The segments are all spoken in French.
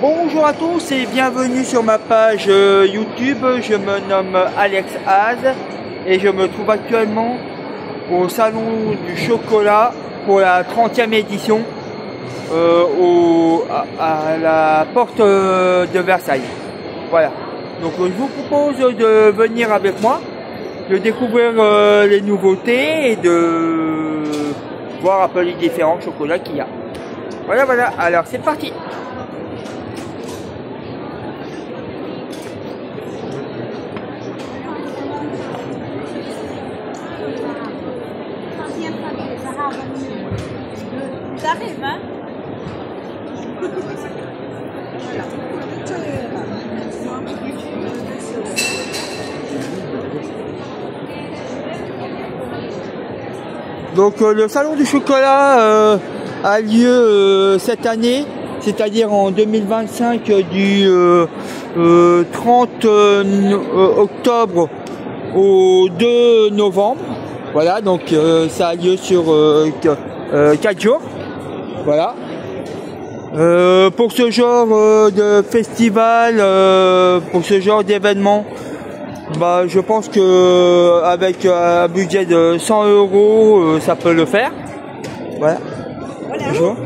Bonjour à tous et bienvenue sur ma page YouTube. Je me nomme Alex Az et je me trouve actuellement au salon du chocolat pour la 30e édition à la porte de Versailles. Voilà. Donc je vous propose de venir avec moi, de découvrir les nouveautés et de voir un peu les différents chocolats qu'il y a. Voilà, alors c'est parti. Ça arrive, hein? Donc le salon du chocolat a lieu cette année, c'est-à-dire en 2025 du 30 octobre au 2 novembre. Voilà, donc ça a lieu sur 4 jours. Voilà. Pour ce genre de festival, pour ce genre d'événement, bah, je pense que avec un budget de 100 €, ça peut le faire. Voilà. Bonjour.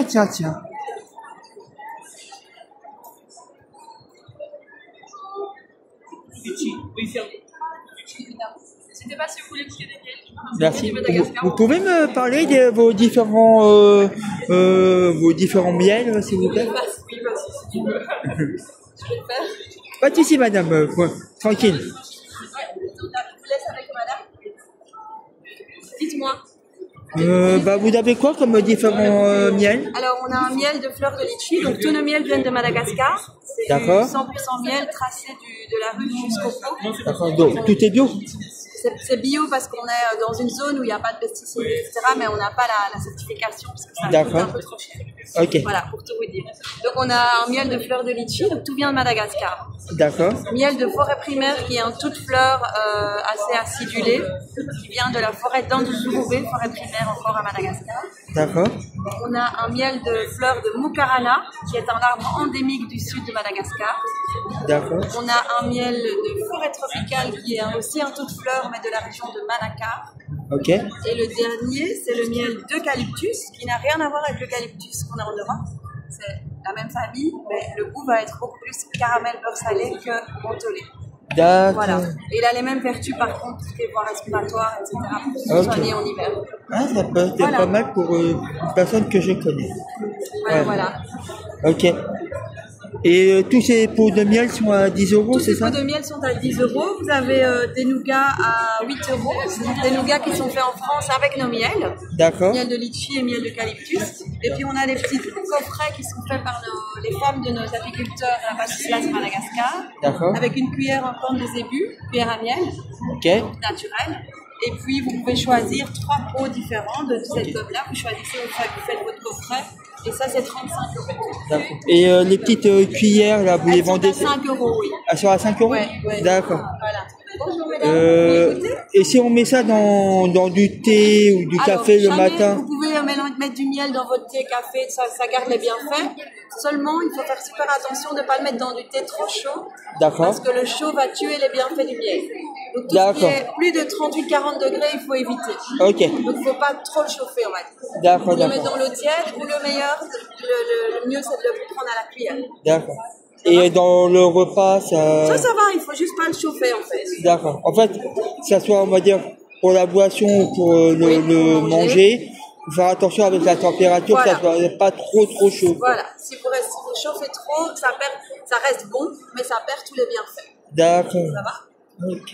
Tiens. N'hésitez pas si vous voulez piquer des miels. Merci. Vous pouvez me parler de vos différents miels, s'il vous plaît? Oui, vas-y, si tu veux. Je vais le faire. Pas de souci, madame. Tranquille. Ouais, je vous laisse avec madame. Dites-moi. Bah, vous avez quoi comme différents miels? Alors, on a un miel de fleurs de litchi. Donc, tous nos miels viennent de Madagascar. C'est du D'accord. 100% miel tracé de la rue jusqu'au pot. D'accord. Donc, tout est bio? C'est bio parce qu'on est dans une zone où il n'y a pas de pesticides, etc. Mais on n'a pas la certification parce que ça coûte un peu trop cher. Ok. Voilà, pour tout vous dire. Donc, on a un miel de fleurs de litchi. Donc, tout vient de Madagascar. D'accord. Miel de forêt primaire qui est un toute fleur assez acidulé, qui vient de la forêt d'Andouzourou-Bé, forêt primaire encore à Madagascar. D'accord. On a un miel de fleurs de Mukarana, qui est un arbre endémique du sud de Madagascar. D'accord. On a un miel de forêt tropicale qui est aussi un toute fleur, mais de la région de Manakar. Ok. Et le dernier, c'est le miel d'eucalyptus, qui n'a rien à voir avec l'eucalyptus qu'on a en Europe. C'est la même famille, mais le goût va être beaucoup plus caramel beurre salé que mentholé. D'accord. Voilà. Et il a les mêmes vertus par contre, tout ce qui est voie respiratoire, etc. pour se soigner en hiver. Ah, ça peut être pas mal pour une personne que je connais. Voilà. Ok. Et tous ces pots de miel sont à 10 €, c'est ça? Tous ces pots de miel sont à 10 €. Vous avez des nougats à 8 €. Des nougats qui sont faits en France avec nos miels. D'accord. Miel de litchi et miel d'eucalyptus. Et puis on a des petits coffrets qui sont faits par les femmes de nos apiculteurs à la Pastis Madagascar. D'accord. Avec une cuillère en forme de zébu, cuillère à miel. Ok. Naturelle. Et puis vous pouvez choisir 3 pots différents de cette gomme-là. Vous choisissez, vous faites votre coffret. Et ça, c'est 35 €. D'accord. Et les petites cuillères, là, vous les vendez? Elles sont à 5 €, oui. Elles sont à 5 €? Ouais. D'accord. Voilà. Bonjour mesdames. Et si on met ça dans du thé ou du café le matin? Vous pouvez mettre du miel dans votre thé, café, ça garde les bienfaits. Seulement, il faut faire super attention de ne pas le mettre dans du thé trop chaud. D'accord. Parce que le chaud va tuer les bienfaits du miel. Donc tout ce qui est plus de 38-40 degrés, il faut éviter. Ok. Donc il ne faut pas trop le chauffer, on va dire. D'accord. Vous le mettez dans l'eau tiède, ou le meilleur, le mieux c'est de le prendre à la cuillère. D'accord. Et dans le repas, ça... Ça va, il faut juste pas le chauffer en fait. D'accord. En fait, que ça soit, on va dire, pour la boisson ou pour le manger, faut faire attention avec la température, voilà. Que ça soit pas trop chaud. Voilà. Si vous chauffez trop, ça reste bon, mais ça perd tous les bienfaits. D'accord. Ça va? Ok.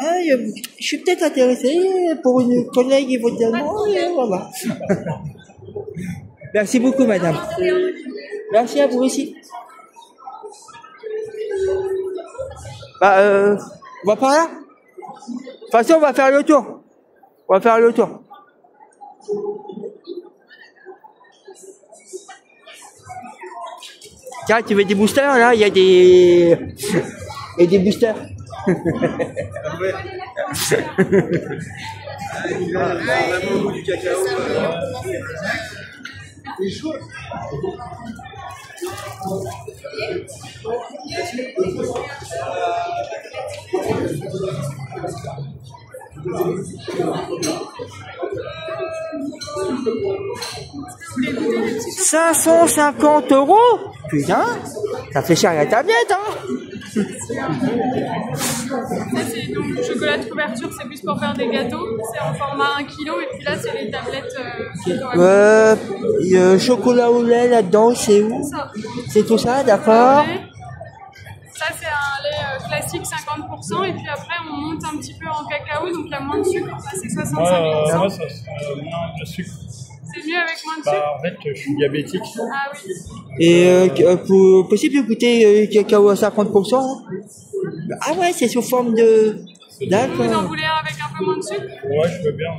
Ah, je suis peut-être intéressé pour une collègue éventuellement. Voilà. Merci beaucoup, madame. Merci à vous aussi. On va par là. De toute façon, on va faire le tour. On va faire le tour. Tiens, tu veux des boosters là? Il y a des boosters. Du cacao. C'est chaud. 550 €? Putain, ça fait cher la tablette, hein? Ça, c'est donc le chocolat de couverture, c'est plus pour faire des gâteaux. C'est en format 1 kg et puis là, c'est les tablettes. Chocolat au lait là-dedans, c'est où? Ça. C'est tout ça, d'accord? Ça, c'est un lait classique 50% et puis après, on monte un petit peu en cacao, donc il y a moins de sucre. Ça, c'est 65%. Moi, ça moins de sucre. C'est mieux avec moins de sucre? En fait, je suis diabétique. Ah oui. Et possible de goûter cacao à 50%? Ah ouais, c'est sous forme de... Vous en D'accord. voulez un avec un peu moins de sucre? Ouais, je veux bien.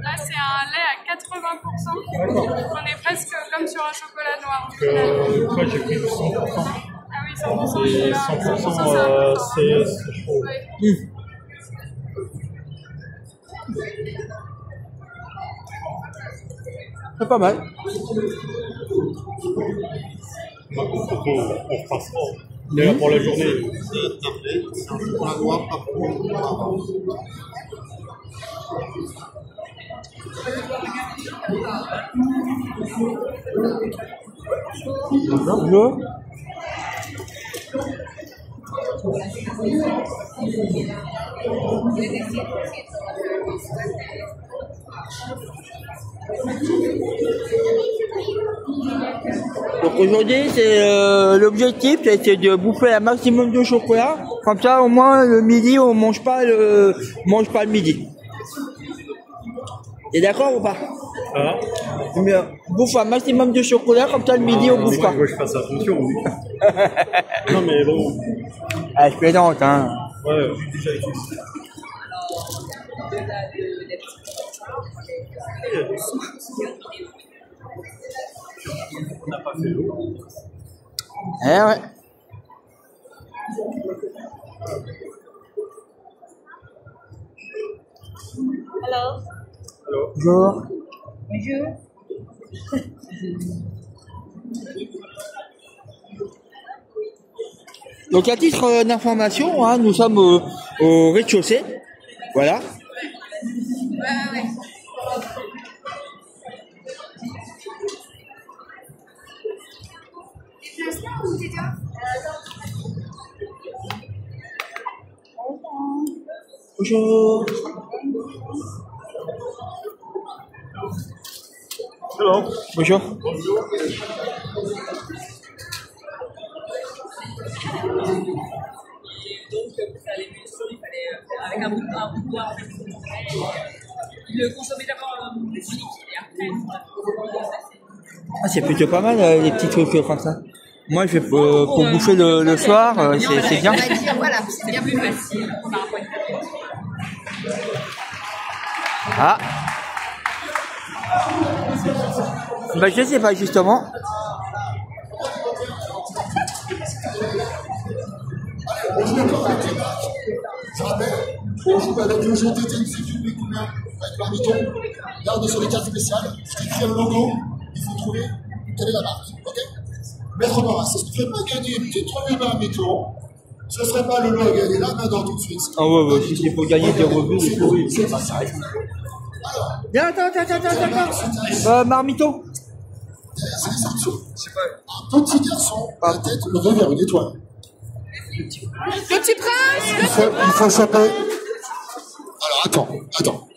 Là, c'est un lait à 80%. On est presque comme sur un chocolat noir. Moi, j'ai pris 100%. Ah oui, 100%. Et 100%, c'est chaud. Oui. C'est pas mal. On fera ça. D'ailleurs, pour la journée. Bonjour. Donc aujourd'hui, c'est l'objectif, c'est de bouffer un maximum de chocolat. Comme ça, au moins le midi, on mange pas le midi. T'es d'accord ou pas? Ah. On bouffe un maximum de chocolat, comme ça le midi, on bouffe pas. Faut que je fasse attention. Non, mais bon. Ah, je plaisante, hein. Ouais, j'ai déjà été. On n'a pas fait l'eau. Eh ouais. Hello. Bonjour. Bonjour. Donc à titre d'information, hein, nous sommes au rez-de-chaussée. Voilà. Ouais. Bonjour. Hello. Bonjour. Avec un bout de bois en fait. Le consommer d'abord le liquide et après. Ah, c'est plutôt pas mal les petits trucs comme ça. Moi, je vais pour bouffer le soir, c'est bien. On va dire, voilà, c'est bien plus facile par rapport à une tablette. Ah. Bah, je sais pas justement. On joue avec le jeu TT, c'est une couleur avec Marmiton. Là, on est sur les cartes spéciales. Ce qui crée un logo, il faut trouver quelle est la marque. Ok? Maître Marin, c'est ce qui fait pas gagner une petite remise Marmiton. Ce serait pas le lot à gagner là, maintenant tout de suite. Ah ouais, si c'est pour gagner des revenus, c'est pas ça. Viens, attends. Marmiton. C'est des sanctions. Un petit garçon, la tête levée vers une étoile. Petit prince. Il faut choper. Alors, attends.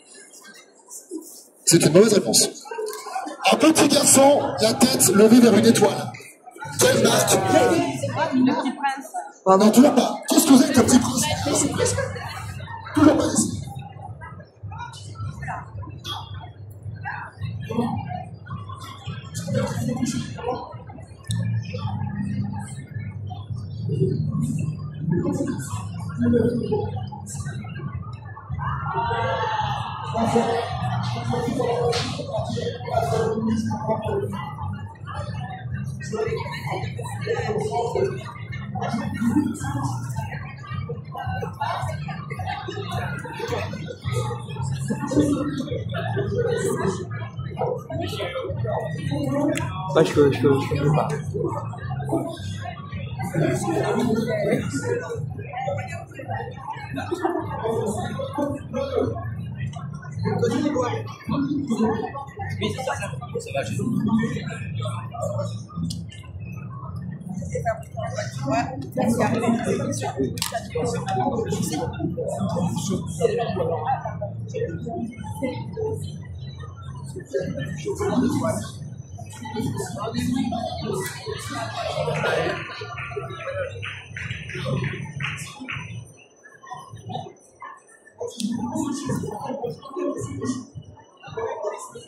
C'est une mauvaise réponse. Un petit garçon, la tête levée vers une étoile. Quelle marque? Le Petit Prince. Pardon. Non, toujours pas. Qu'est-ce que vous êtes, le Petit Prince? Toujours pas ici. Ouais, je peux pas.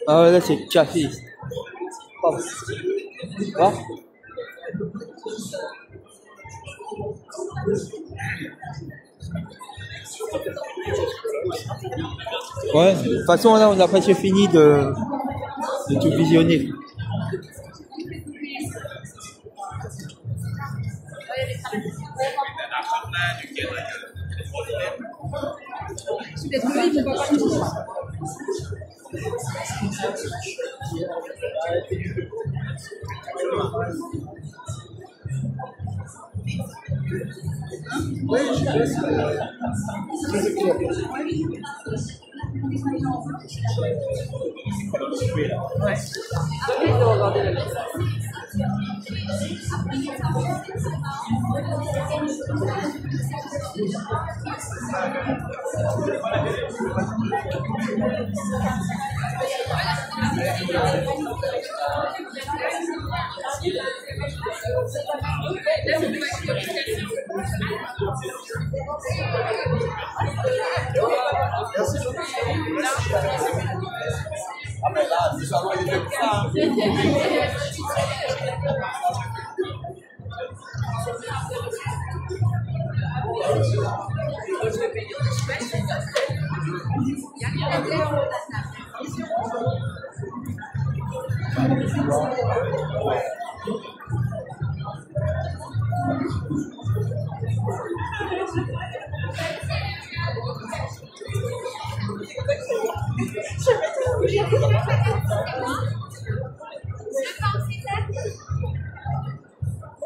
Ah là c'est café. Pardon. Ah. Ouais, de toute façon là on a presque fini de tout visionner.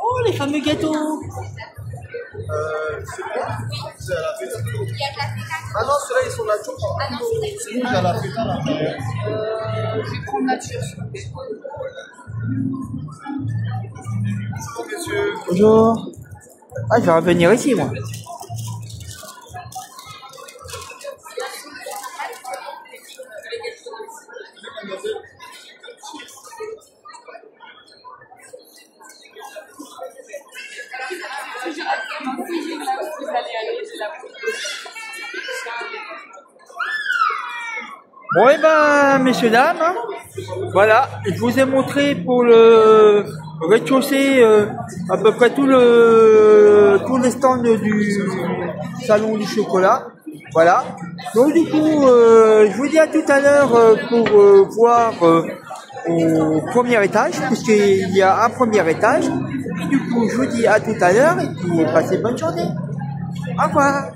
Oh, les fameux gâteaux. C'est à la fête. Ah non, ceux-là, ils sont nature. Ah non, c'est rouge à la fête. Je vais prendre nature. Bonjour, monsieur. Bonjour. Ah, je vais revenir ici, moi. Bon, et ben, messieurs, dames, hein, voilà, je vous ai montré pour le rez-de-chaussée à peu près tous les stands du salon du chocolat. Voilà. Donc, du coup, je vous dis à tout à l'heure pour voir au premier étage, puisqu'il y a un premier étage. Et du coup, je vous dis à tout à l'heure et puis passez bonne journée. Au revoir.